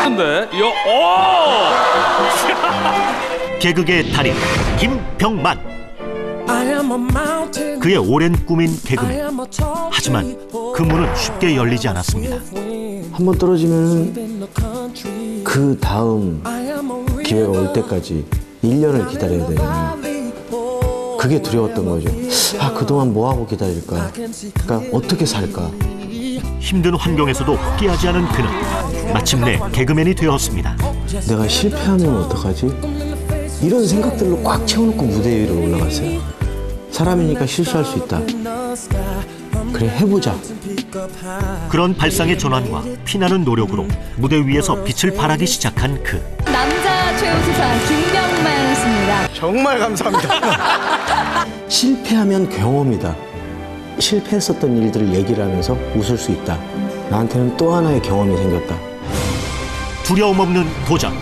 근데 요 개그의 달인 김병만. 그의 오랜 꿈인 개그맨. 하지만 그 문은 쉽게 열리지 않았습니다. 한 번 떨어지면 그 다음 기회가 올 때까지 1년을 기다려야 되는, 그게 두려웠던 거죠. 아, 그동안 뭐하고 기다릴까? 그러니까 어떻게 살까? 힘든 환경에서도 포기하지 않은 그는 마침내 개그맨이 되었습니다. 내가 실패하면 어떡하지? 이런 생각들로 꽉 채워놓고 무대 위로 올라갔어요. 사람이니까 실수할 수 있다. 그래, 해보자. 그런 발상의 전환과 피나는 노력으로 무대 위에서 빛을 발하기 시작한 그. 남자 최우수상 김병만 씨입니다. 정말 감사합니다. 실패하면 경험이다. 실패했었던 일들을 얘기를 하면서 웃을 수 있다. 나한테는 또 하나의 경험이 생겼다. 두려움 없는 도전.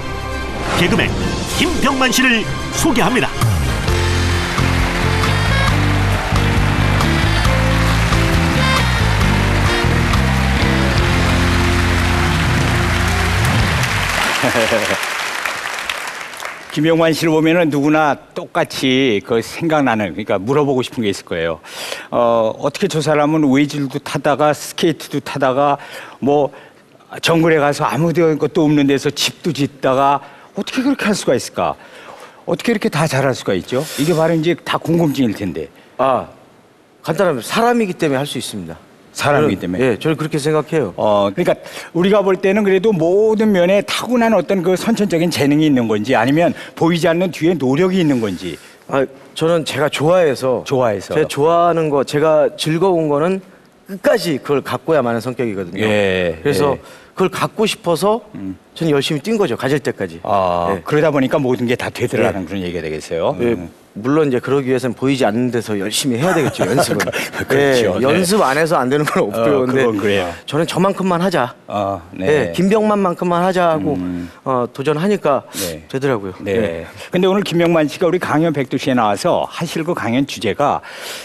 개그맨 김병만 씨를 소개합니다. 김병만 씨를 보면은 누구나 똑같이 그 생각나는, 그러니까 물어보고 싶은 게 있을 거예요. 어떻게 저 사람은 웨이즐도 타다가 스케이트도 타다가 뭐 정글에 가서 아무 것도 없는 데서 집도 짓다가 어떻게 그렇게 할 수가 있을까? 어떻게 이렇게 다 잘할 수가 있죠? 이게 바로 이제 다 궁금증일 텐데. 아, 간단합니다. 사람이기 때문에 할 수 있습니다. 사람이기 때문에. 예, 저는 그렇게 생각해요. 그러니까 우리가 볼 때는 그래도 모든 면에 타고난 어떤 그 선천적인 재능이 있는 건지 아니면 보이지 않는 뒤에 노력이 있는 건지. 아, 저는 제가 좋아해서 제가 좋아하는 거, 제가 즐거운 거는 끝까지 그걸 갖고야 마는 성격이거든요. 예, 그래서 예. 그걸 갖고 싶어서 저는 열심히 뛴 거죠. 가질 때까지. 예. 그러다 보니까 모든 게 다 되더라는 그런 얘기가 되겠어요. 예, 물론 이제 그러기 위해서는 보이지 않는 데서 열심히 해야 되겠죠. 연습은. 그렇죠. 예, 연습 안 해서 안 되는 건 없고요. 근데 그건 그래요. 저는 저만큼만 하자. 네. 예, 김병만만큼만 하자 하고 도전하니까 네. 되더라고요. 네. 예. 근데 오늘 김병만 씨가 우리 강연 백두시에 나와서 하실 그 강연 주제가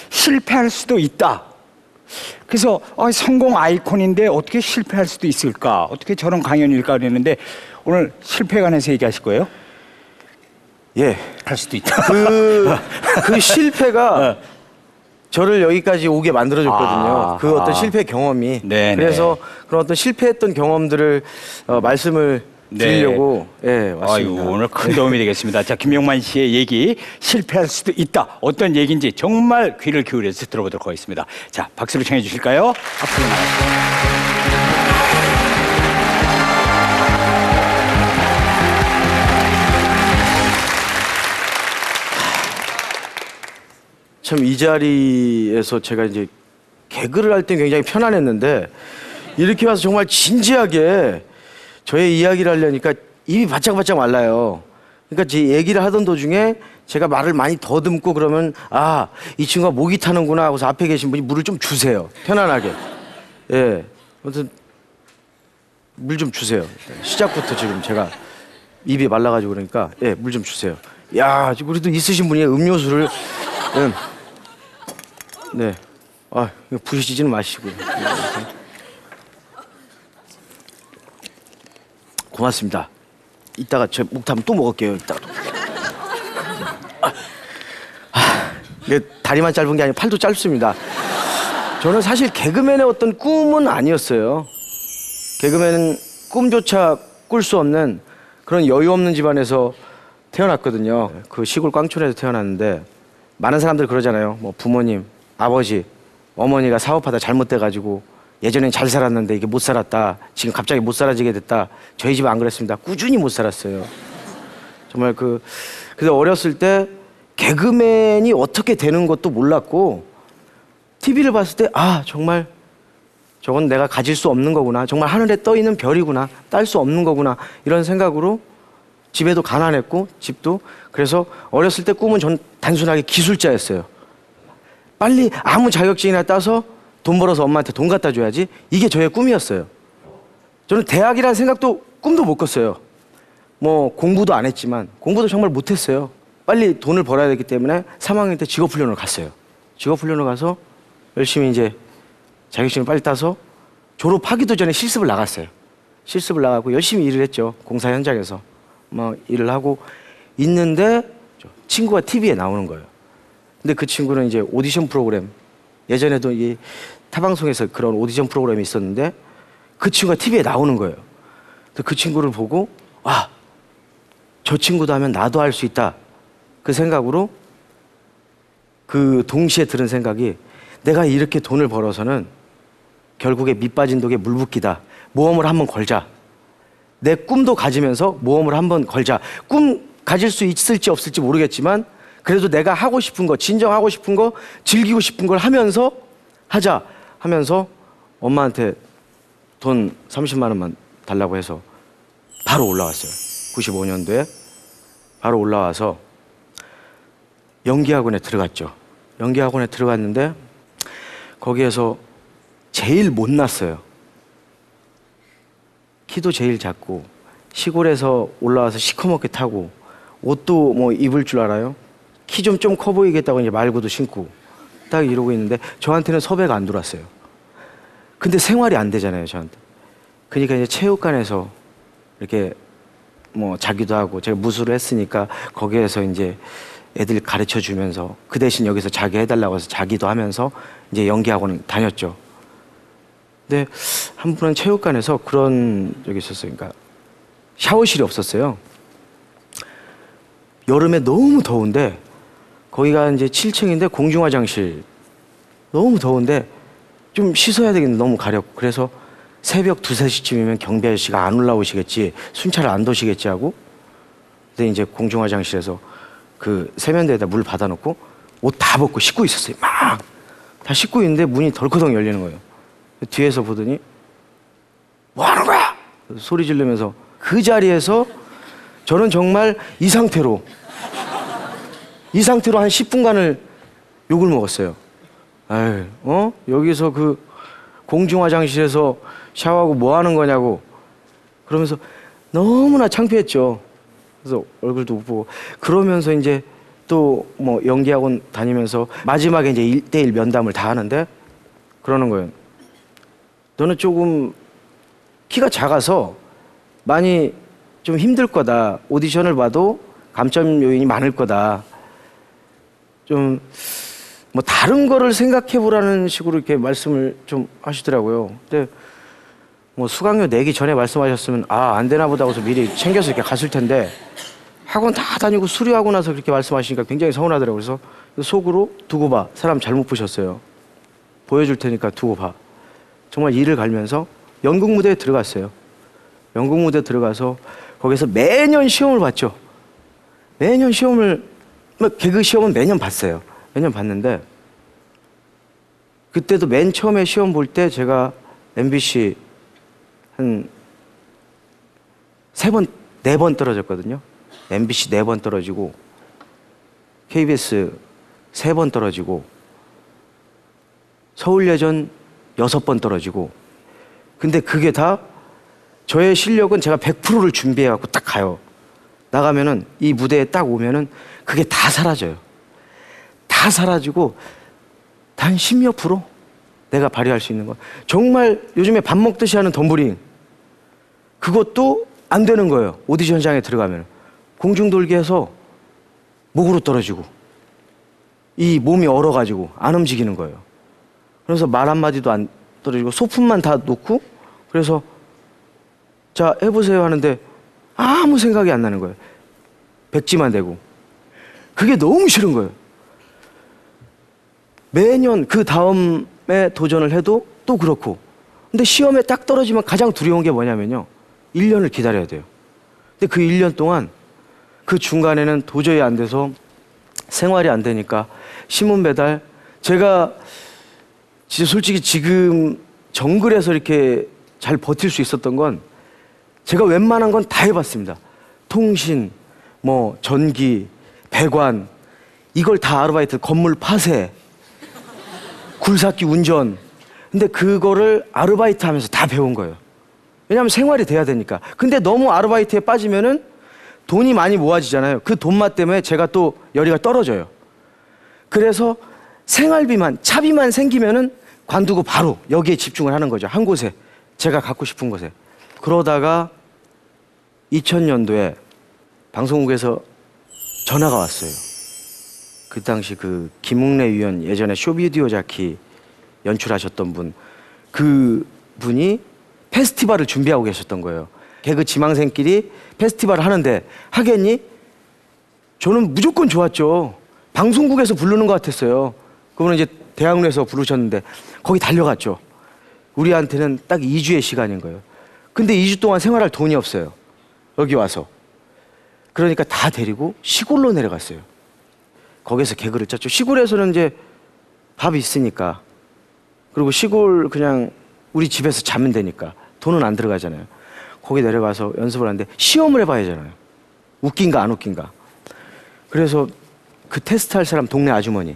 실패할 수도 있다. 그래서 성공 아이콘인데 어떻게 실패할 수도 있을까? 어떻게 저런 강연일까 그랬는데 오늘 실패에 관해서 얘기하실 거예요? 예. 할 수도 있다. 그 실패가 저를 여기까지 오게 만들어줬거든요. 그 어떤 실패 경험이. 네, 그래서 그런 어떤 실패했던 경험들을 말씀을 드리려고 왔습니다. 아이고, 오늘 큰 도움이 되겠습니다. 자, 김병만 씨의 얘기 실패할 수도 있다. 어떤 얘기인지 정말 귀를 기울여서 들어보도록 하겠습니다. 자, 박수를 청해 주실까요? 앞으로 나가시죠. 참 이 자리에서 제가 이제 개그를 할 때 굉장히 편안했는데 이렇게 와서 정말 진지하게 저의 이야기를 하려니까 입이 바짝바짝 말라요. 그러니까 제 얘기를 하던 도중에 제가 말을 많이 더듬고 그러면 아, 이 친구가 목이 타는구나 하고서 앞에 계신 분이 물을 좀 주세요. 편안하게. 예. 아무튼 물 좀 주세요. 시작부터 지금 제가 입이 말라가지고 그러니까 예, 물 좀 주세요. 야, 그래도 있으신 분이 음료수를 네. 아, 부시지는 마시고요. 고맙습니다. 이따가 저 목 타면 또 먹을게요. 이따가. 다리만 짧은 게 아니라 팔도 짧습니다. 저는 사실 개그맨의 어떤 꿈은 아니었어요. 개그맨은 꿈조차 꿀 수 없는 그런 여유 없는 집안에서 태어났거든요. 그 시골 꽝촌에서 태어났는데 많은 사람들 그러잖아요. 뭐 부모님, 아버지, 어머니가 사업하다 잘못돼가지고 예전엔 잘 살았는데 이게 못 살았다. 지금 갑자기 못 살아지게 됐다. 저희 집은 안 그랬습니다. 꾸준히 못 살았어요. 정말 그래서 어렸을 때 개그맨이 어떻게 되는 것도 몰랐고 TV를 봤을 때 아, 정말 저건 내가 가질 수 없는 거구나. 정말 하늘에 떠 있는 별이구나. 딸 수 없는 거구나. 이런 생각으로 집에도 가난했고 집도. 그래서 어렸을 때 꿈은 전 단순하게 기술자였어요. 빨리 아무 자격증이나 따서 돈 벌어서 엄마한테 돈 갖다 줘야지. 이게 저의 꿈이었어요. 저는 대학이라는 생각도 꿈도 못 꿨어요. 뭐 공부도 안 했지만 공부도 정말 못했어요. 빨리 돈을 벌어야 되기 때문에 3학년 때 직업훈련을 갔어요. 직업훈련을 가서 열심히 이제 자격증을 빨리 따서 졸업하기도 전에 실습을 나갔어요. 실습을 나가고 열심히 일을 했죠. 공사 현장에서 막 일을 하고 있는데 친구가 TV에 나오는 거예요. 근데 그 친구는 이제 오디션 프로그램, 예전에도 이 타방송에서 그런 오디션 프로그램이 있었는데 그 친구가 TV에 나오는 거예요. 그 친구를 보고 아, 저 친구도 하면 나도 할 수 있다. 그 생각으로 그 동시에 들은 생각이 내가 이렇게 돈을 벌어서는 결국에 밑 빠진 독에 물 붓기다. 모험을 한번 걸자. 내 꿈도 가지면서 모험을 한번 걸자. 꿈 가질 수 있을지 없을지 모르겠지만 그래도 내가 하고 싶은 거, 진정 하고 싶은 거, 즐기고 싶은 걸 하면서 하자 하면서 엄마한테 돈 30만 원만 달라고 해서 바로 올라왔어요. 95년도에 바로 올라와서 연기학원에 들어갔죠. 연기학원에 들어갔는데 거기에서 제일 못났어요. 키도 제일 작고 시골에서 올라와서 시커멓게 타고 옷도 뭐 입을 줄 알아요? 키 좀 커 보이겠다고 이제 말고도 신고 딱 이러고 있는데 저한테는 섭외가 안 들어왔어요. 근데 생활이 안 되잖아요, 저한테. 그러니까 이제 체육관에서 이렇게 뭐 자기도 하고 제가 무술을 했으니까 거기에서 이제 애들 가르쳐 주면서 그 대신 여기서 자기 해달라고 해서 자기도 하면서 이제 연기학원 다녔죠. 근데 한 번은 체육관에서 그런 적이 있었어요. 그러니까 샤워실이 없었어요. 여름에 너무 더운데 거기가 이제 7층인데 공중화장실 너무 더운데 좀 씻어야 되겠는데 너무 가렵고 그래서 새벽 2, 3시쯤이면 경비 아저씨가 안 올라오시겠지 순찰을 안 도시겠지 하고 근데 이제 공중화장실에서 그 세면대에다 물 받아놓고 옷 다 벗고 씻고 있었어요. 막 다 씻고 있는데 문이 덜커덩 열리는 거예요. 뒤에서 보더니 뭐 하는 거야? 소리 지르면서 그 자리에서 저는 정말 이 상태로 한 10분간을 욕을 먹었어요. 아유, 여기서 그 공중화장실에서 샤워하고 뭐 하는 거냐고 그러면서 너무나 창피했죠. 그래서 얼굴도 못 보고 그러면서 이제 또 뭐 연기학원 다니면서 마지막에 이제 1대1 면담을 다 하는데 그러는 거예요. 너는 조금 키가 작아서 많이 좀 힘들 거다. 오디션을 봐도 감점 요인이 많을 거다. 좀 뭐 다른 거를 생각해 보라는 식으로 이렇게 말씀을 좀 하시더라고요. 근데 뭐 수강료 내기 전에 말씀하셨으면 아, 안 되나 보다 해서 미리 챙겨서 이렇게 갔을 텐데 학원 다 다니고 수료하고 나서 그렇게 말씀하시니까 굉장히 서운하더라고요. 그래서 속으로 두고 봐. 사람 잘못 보셨어요. 보여줄 테니까 두고 봐. 정말 이를 갈면서 연극 무대에 들어갔어요. 연극 무대에 들어가서 거기서 매년 시험을 봤죠. 매년 시험을 개그 시험은 매년 봤어요. 매년 봤는데 그때도 맨 처음에 시험 볼 때 제가 MBC 한 3번, 4번 떨어졌거든요. MBC 4번 떨어지고 KBS 3번 떨어지고 서울예전 6번 떨어지고 근데 그게 다 저의 실력은 제가 100%를 준비해갖고 딱 가요. 나가면은 이 무대에 딱 오면은 그게 다 사라져요. 다 사라지고 단 10몇 프로 내가 발휘할 수 있는 거. 정말 요즘에 밥 먹듯이 하는 덤블링 그것도 안 되는 거예요. 오디션장에 들어가면 공중돌기해서 목으로 떨어지고 이 몸이 얼어가지고 안 움직이는 거예요. 그래서 말 한마디도 안 떨어지고 소품만 다 놓고 그래서 자 해보세요 하는데 아무 생각이 안 나는 거예요. 백지만 대고 그게 너무 싫은 거예요. 매년 그 다음에 도전을 해도 또 그렇고 근데 시험에 딱 떨어지면 가장 두려운 게 뭐냐면요 1년을 기다려야 돼요. 근데 그 1년 동안 그 중간에는 도저히 안 돼서 생활이 안 되니까 신문 배달 제가 진짜 솔직히 지금 정글에서 이렇게 잘 버틸 수 있었던 건 제가 웬만한 건 다 해봤습니다. 통신, 뭐 전기, 배관 이걸 다 아르바이트, 건물 파쇄, 굴삭기 운전. 근데 그거를 아르바이트 하면서 다 배운 거예요. 왜냐하면 생활이 돼야 되니까. 근데 너무 아르바이트에 빠지면은 돈이 많이 모아지잖아요. 그 돈맛 때문에 제가 또 열의가 떨어져요. 그래서 생활비만, 차비만 생기면은 관두고 바로 여기에 집중을 하는 거죠. 한 곳에. 제가 갖고 싶은 것에. 그러다가 2000년도에 방송국에서 전화가 왔어요. 그 당시 그 김웅래 위원, 예전에 쇼비디오 자키 연출하셨던 분, 그 분이 페스티벌을 준비하고 계셨던 거예요. 개그 지망생끼리 페스티벌을 하는데 하겠니? 저는 무조건 좋았죠. 방송국에서 부르는 것 같았어요. 그분은 이제 대학로에서 부르셨는데 거기 달려갔죠. 우리한테는 딱 2주의 시간인 거예요. 근데 2주 동안 생활할 돈이 없어요. 여기 와서. 그러니까 다 데리고 시골로 내려갔어요. 거기서 개그를 짰죠. 시골에서는 이제 밥이 있으니까. 그리고 시골 그냥 우리 집에서 자면 되니까 돈은 안 들어가잖아요. 거기 내려가서 연습을 하는데 시험을 해봐야 하잖아요. 웃긴가 안 웃긴가. 그래서 그 테스트할 사람 동네 아주머니,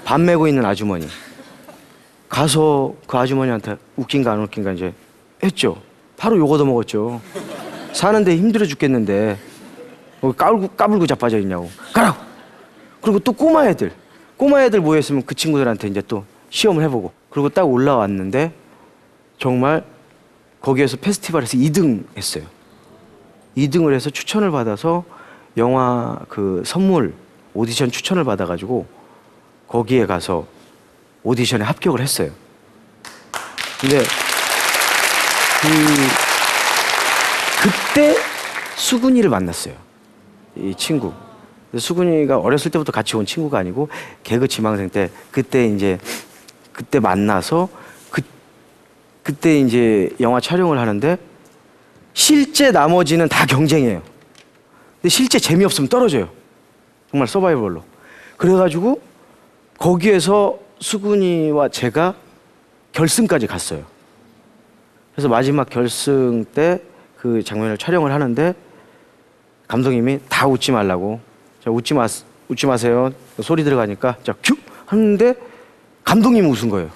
밥 메고 있는 아주머니 가서 그 아주머니한테 웃긴가 안 웃긴가 이제 했죠. 바로 욕 얻어먹었죠. 사는데 힘들어 죽겠는데 까불고 자빠져 있냐고. 가라고. 그리고 또 꼬마 애들 모였으면 그 친구들한테 이제 또 시험을 해보고. 그리고 딱 올라왔는데 정말 거기에서 페스티벌에서 2등 했어요. 2등을 해서 추천을 받아서 영화 그 선물 오디션 추천을 받아가지고 거기에 가서 오디션에 합격을 했어요. 근데 그때 수근이를 만났어요. 이 친구. 수근이가 어렸을 때부터 같이 온 친구가 아니고 개그 지망생 때 그때 만나서 그때 이제 영화 촬영을 하는데 실제 나머지는 다 경쟁이에요. 근데 실제 재미없으면 떨어져요. 정말 서바이벌로. 그래가지고 거기에서 수근이와 제가 결승까지 갔어요. 그래서 마지막 결승 때 그 장면을 촬영을 하는데 감독님이 다 웃지 말라고. 자, 웃지 마세요. 소리 들어가니까 자, 큐! 하는데 감독님이 웃은 거예요.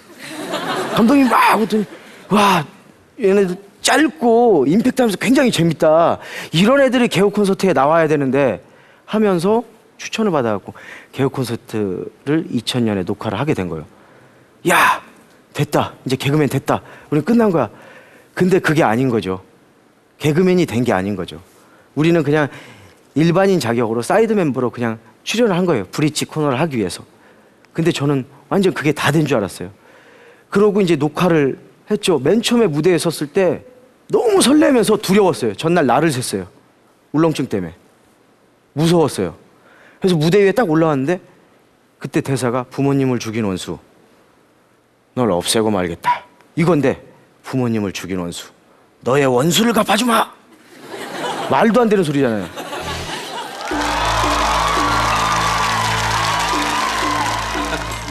감독님이 막 웃더니 와, 얘네들 짧고 임팩트하면서 굉장히 재밌다. 이런 애들이 개그 콘서트에 나와야 되는데 하면서 추천을 받아갖고 개그 콘서트를 2000년에 녹화를 하게 된 거예요. 야, 됐다. 이제 개그맨 됐다. 우리 끝난 거야. 근데 그게 아닌 거죠. 개그맨이 된 게 아닌 거죠. 우리는 그냥 일반인 자격으로 사이드 멤버로 그냥 출연을 한 거예요. 브릿지 코너를 하기 위해서. 근데 저는 완전 그게 다 된 줄 알았어요. 그러고 이제 녹화를 했죠. 맨 처음에 무대에 섰을 때 너무 설레면서 두려웠어요. 전날 날을 샜어요. 울렁증 때문에. 무서웠어요. 그래서 무대 위에 딱 올라왔는데 그때 대사가 부모님을 죽인 원수 널 없애고 말겠다. 이건데 부모님을 죽인 원수 너의 원수를 갚아주마. 말도 안 되는 소리잖아요.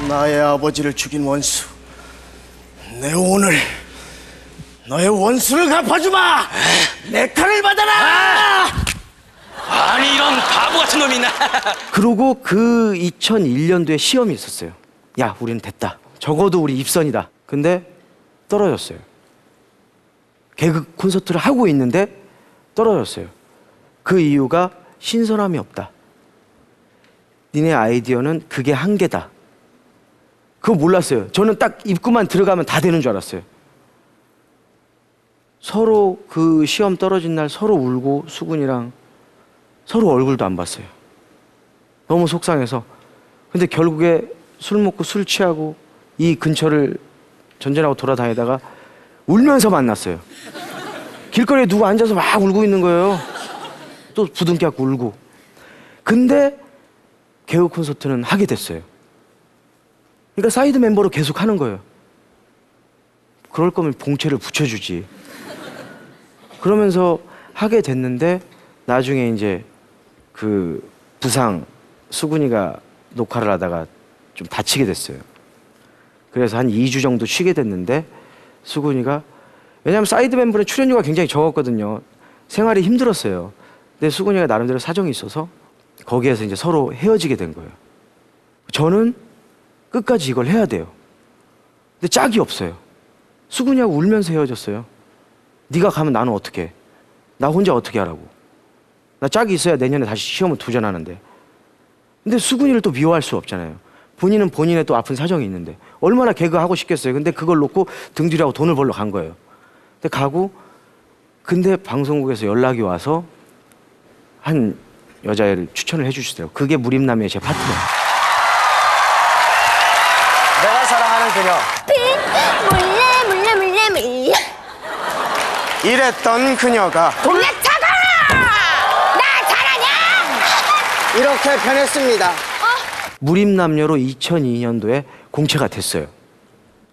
나의 아버지를 죽인 원수, 내 오늘 너의 원수를 갚아주마. 내 칼을 받아라. 아니 이런 바보 같은 놈이 있나. 그러고 그 2001년도에 시험이 있었어요. 야, 우리는 됐다. 적어도 우리 입선이다. 근데 떨어졌어요. 개그 콘서트를 하고 있는데 떨어졌어요. 그 이유가 신선함이 없다. 니네 아이디어는 그게 한계다. 그거 몰랐어요. 저는 딱 입구만 들어가면 다 되는 줄 알았어요. 서로 그 시험 떨어진 날 서로 울고 수근이랑 서로 얼굴도 안 봤어요. 너무 속상해서. 근데 결국에 술 먹고 술 취하고 이 근처를 전전하고 돌아다니다가 울면서 만났어요. 길거리에 누구 앉아서 막 울고 있는 거예요. 또 부둥켜 갖고 울고. 근데 개그 콘서트는 하게 됐어요. 그러니까 사이드 멤버로 계속 하는 거예요. 그럴 거면 봉채를 붙여주지. 그러면서 하게 됐는데 나중에 이제 그 부상 수근이가 녹화를 하다가 좀 다치게 됐어요. 그래서 한 2주 정도 쉬게 됐는데 수근이가 왜냐하면 사이드 멤버는 출연료가 굉장히 적었거든요. 생활이 힘들었어요. 근데 수근이가 나름대로 사정이 있어서 거기에서 이제 서로 헤어지게 된 거예요. 저는 끝까지 이걸 해야 돼요. 근데 짝이 없어요. 수근이하고 울면서 헤어졌어요. 네가 가면 나는 어떻게 해? 나 혼자 어떻게 하라고? 나 짝이 있어야 내년에 다시 시험을 도전하는데. 근데 수근이를 또 미워할 수 없잖아요. 본인은 본인의 또 아픈 사정이 있는데 얼마나 개그하고 싶겠어요. 근데 그걸 놓고 등 뒤라고 돈을 벌러 간 거예요. 근데 가고 근데 방송국에서 연락이 와서 한 여자애를 추천을 해주시더라고요. 그게 무림남의 제 파트너. 내가 사랑하는 그녀. 몰래 몰래 몰래 몰래 이랬던 그녀가 몰래 차가라 나 잘하냐 이렇게 변했습니다. 무림남녀로 2002년도에 공채가 됐어요.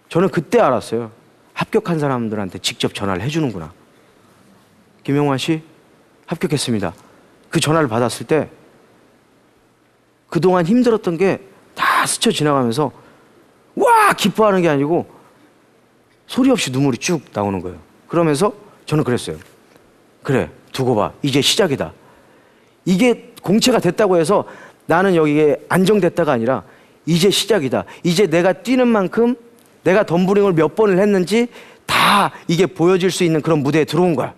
저는 그때 알았어요. 합격한 사람들한테 직접 전화를 해주는구나. 김영환 씨 합격했습니다. 그 전화를 받았을 때 그동안 힘들었던 게 다 스쳐 지나가면서 와 기뻐하는 게 아니고 소리 없이 눈물이 쭉 나오는 거예요. 그러면서 저는 그랬어요. 그래 두고 봐 이제 시작이다. 이게 공채가 됐다고 해서 나는 여기에 안정됐다가 아니라 이제 시작이다. 이제 내가 뛰는 만큼 내가 덤블링을 몇 번을 했는지 다 이게 보여질 수 있는 그런 무대에 들어온 거야.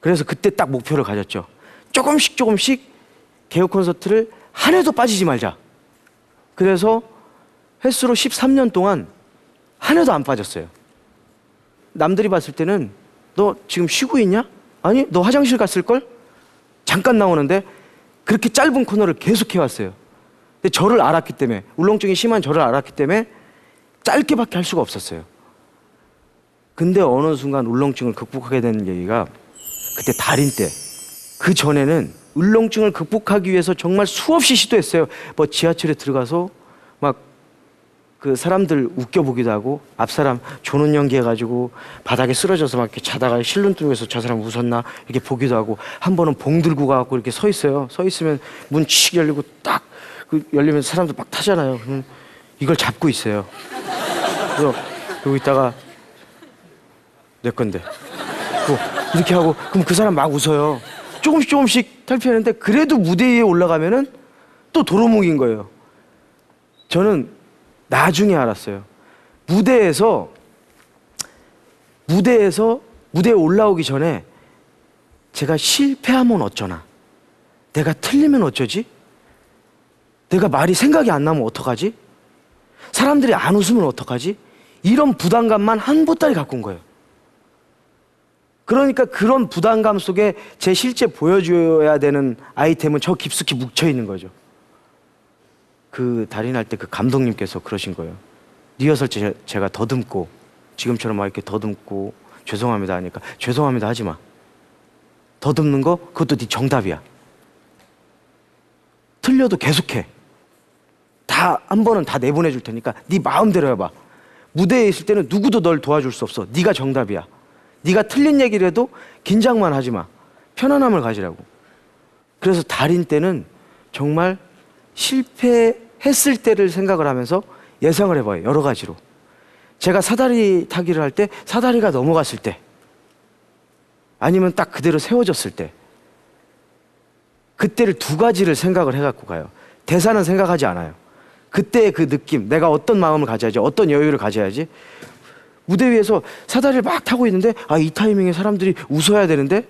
그래서 그때 딱 목표를 가졌죠. 조금씩 개요 콘서트를 한 해도 빠지지 말자. 그래서 횟수로 13년 동안 한 해도 안 빠졌어요. 남들이 봤을 때는 너 지금 쉬고 있냐? 아니 너 화장실 갔을걸? 잠깐 나오는데 그렇게 짧은 코너를 계속 해왔어요. 근데 저를 알았기 때문에 울렁증이 심한 저를 알았기 때문에 짧게밖에 할 수가 없었어요. 근데 어느 순간 울렁증을 극복하게 되는 얘기가 그때 달인 때. 그 전에는 울렁증을 극복하기 위해서 정말 수없이 시도했어요. 뭐 지하철에 들어가서 막 그 사람들 웃겨보기도 하고 앞 사람 조는 연기해가지고 바닥에 쓰러져서 막 이렇게 자다가 실눈 뜨면서 저 사람 웃었나 이렇게 보기도 하고 한 번은 봉 들고 가갖고 이렇게 서 있어요. 서 있으면 문 칙 열리고 딱 그 열리면 사람들 막 타잖아요. 그럼 이걸 잡고 있어요. 그래서 여기 있다가 내 건데 뭐 이렇게 하고 그럼 그 사람 막 웃어요. 조금씩 탈피하는데 그래도 무대 위에 올라가면은 또 도루묵인 거예요. 저는 나중에 알았어요. 무대에 올라오기 전에 제가 실패하면 어쩌나, 내가 틀리면 어쩌지, 내가 말이 생각이 안 나면 어떡하지, 사람들이 안 웃으면 어떡하지, 이런 부담감만 한 보따리 갖고 온 거예요. 그러니까 그런 부담감 속에 제 실제 보여줘야 되는 아이템은 저 깊숙이 묵혀 있는 거죠. 그 달인할 때 그 감독님께서 그러신 거예요. 리허설 제가 더듬고 지금처럼 막 이렇게 더듬고 죄송합니다 하니까 죄송합니다 하지 마. 더듬는 거 그것도 네 정답이야. 틀려도 계속해. 다 한 번은 다 내보내 줄 테니까 네 마음대로 해봐. 무대에 있을 때는 누구도 널 도와줄 수 없어. 네가 정답이야. 네가 틀린 얘기를 해도 긴장만 하지 마. 편안함을 가지라고. 그래서 달인 때는 정말 실패했을 때를 생각을 하면서 예상을 해봐요. 여러 가지로. 제가 사다리 타기를 할 때 사다리가 넘어갔을 때 아니면 딱 그대로 세워졌을 때 그때를 두 가지를 생각을 해갖고 가요. 대사는 생각하지 않아요. 그때의 그 느낌, 내가 어떤 마음을 가져야지, 어떤 여유를 가져야지. 무대 위에서 사다리를 막 타고 있는데 아, 이 타이밍에 사람들이 웃어야 되는데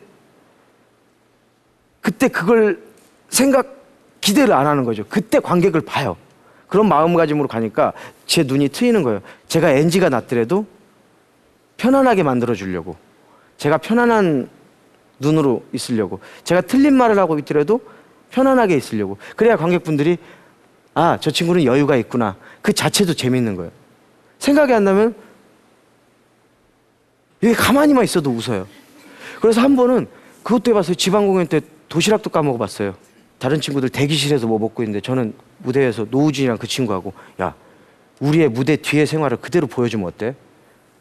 그때 그걸 기대를 안 하는 거죠. 그때 관객을 봐요. 그런 마음가짐으로 가니까 제 눈이 트이는 거예요. 제가 NG가 났더라도 편안하게 만들어 주려고, 제가 편안한 눈으로 있으려고, 제가 틀린 말을 하고 있더라도 편안하게 있으려고. 그래야 관객분들이 아, 저 친구는 여유가 있구나. 그 자체도 재밌는 거예요. 생각이 안 나면 여기 가만히만 있어도 웃어요. 그래서 한 번은 그것도 해봤어요. 지방공연 때 도시락도 까먹어봤어요. 다른 친구들 대기실에서 뭐 먹고 있는데 저는 무대에서 노우진이랑 그 친구하고 야, 우리의 무대 뒤에 생활을 그대로 보여주면 어때?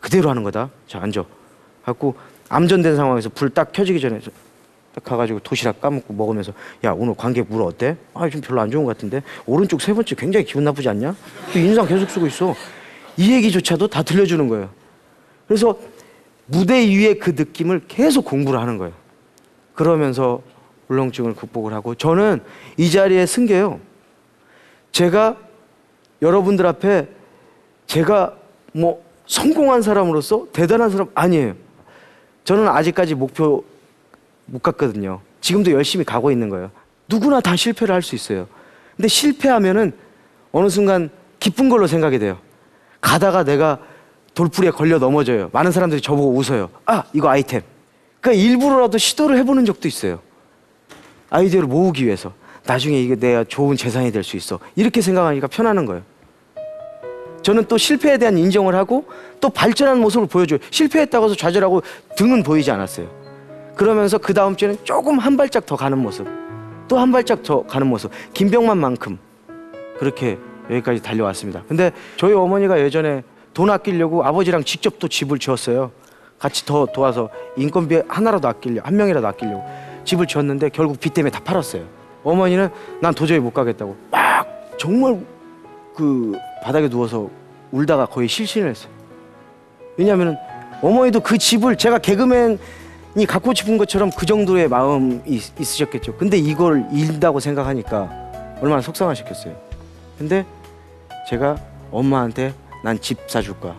그대로 하는 거다. 자, 앉아. 갖고 암전된 상황에서 불 딱 켜지기 전에 딱 가가지고 도시락 까먹고 먹으면서 야, 오늘 관객 물 어때? 아, 좀 별로 안 좋은 것 같은데 오른쪽 세 번째 굉장히 기분 나쁘지 않냐? 인상 계속 쓰고 있어. 이 얘기조차도 다 들려주는 거예요. 그래서 무대 위에 그 느낌을 계속 공부를 하는 거예요. 그러면서 울렁증을 극복을 하고 저는 이 자리에 쓴 게요. 제가 여러분들 앞에 제가 뭐 성공한 사람으로서 대단한 사람 아니에요. 저는 아직까지 목표 못 갔거든요. 지금도 열심히 가고 있는 거예요. 누구나 다 실패를 할 수 있어요. 근데 실패하면은 어느 순간 기쁜 걸로 생각이 돼요. 가다가 내가 돌풀이에 걸려 넘어져요. 많은 사람들이 저보고 웃어요. 아, 이거 아이템. 그러니까 일부러라도 시도를 해보는 적도 있어요. 아이디어를 모으기 위해서. 나중에 이게 내가 좋은 재산이 될 수 있어. 이렇게 생각하니까 편안한 거예요. 저는 또 실패에 대한 인정을 하고 또 발전하는 모습을 보여줘요. 실패했다고 해서 좌절하고 등은 보이지 않았어요. 그러면서 그 다음 주에는 조금 한 발짝 더 가는 모습, 또 한 발짝 더 가는 모습, 김병만만큼 그렇게 여기까지 달려왔습니다. 근데 저희 어머니가 예전에 돈 아끼려고 아버지랑 직접 또 집을 지었어요. 같이 더 도와서 인건비 하나라도 아끼려고, 한 명이라도 아끼려고 집을 지었는데 결국 빚 때문에 다 팔았어요. 어머니는 난 도저히 못 가겠다고 막 정말 그 바닥에 누워서 울다가 거의 실신을 했어요. 왜냐하면 어머니도 그 집을 제가 개그맨이 갖고 싶은 것처럼 그 정도의 마음이 있으셨겠죠. 근데 이걸 잃는다고 생각하니까 얼마나 속상하셨겠어요. 근데 제가 엄마한테 난 집 사줄 거야.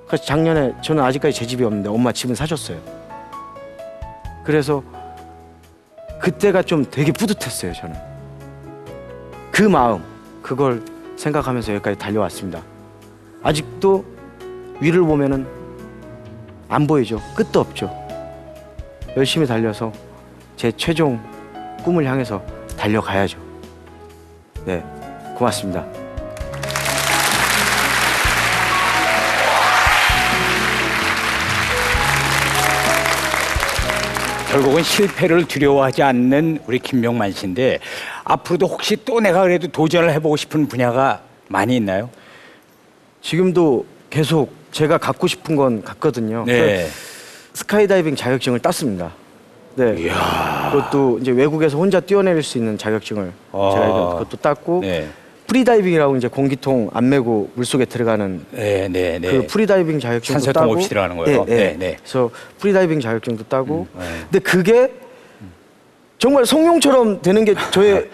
그래서 작년에 저는 아직까지 제 집이 없는데 엄마 집은 사줬어요. 그래서 그때가 좀 되게 뿌듯했어요. 저는 그 마음, 그걸 생각하면서 여기까지 달려왔습니다. 아직도 위를 보면은 안 보이죠. 끝도 없죠. 열심히 달려서 제 최종 꿈을 향해서 달려가야죠. 네, 고맙습니다. 결국은 실패를 두려워하지 않는 우리 김병만 씨인데 앞으로도 혹시 또 내가 그래도 도전을 해보고 싶은 분야가 많이 있나요? 지금도 계속 제가 갖고 싶은 건 같거든요. 네. 스카이다이빙 자격증을 땄습니다. 네. 이야. 그것도 이제 외국에서 혼자 뛰어내릴 수 있는 자격증을 제가 그것도 땄고, 네. 프리다이빙이라고 이제 공기통 안 메고 물속에 들어가는 네. 그 프리다이빙 자격증도 산소통 따고, 없이 들어가는 거예요? 네. 네. 그래서 프리다이빙 자격증도 따고, 네. 근데 그게 정말 성룡처럼 되는 게 저의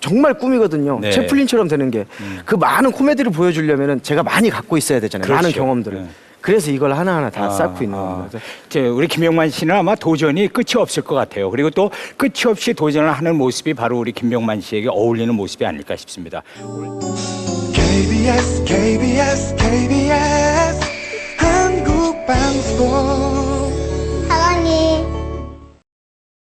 정말 꿈이거든요. 네. 채플린처럼 되는 게 그 많은 코미디를 보여주려면은 제가 많이 갖고 있어야 되잖아요. 그렇죠. 많은 경험들을. 네. 그래서 이걸 하나하나 다 쌓고 있는 겁니다. 우리 김병만 씨는 아마 도전이 끝이 없을 것 같아요. 그리고 또 끝이 없이 도전을 하는 모습이 바로 우리 김병만 씨에게 어울리는 모습이 아닐까 싶습니다. KBS KBS KBS 한국방송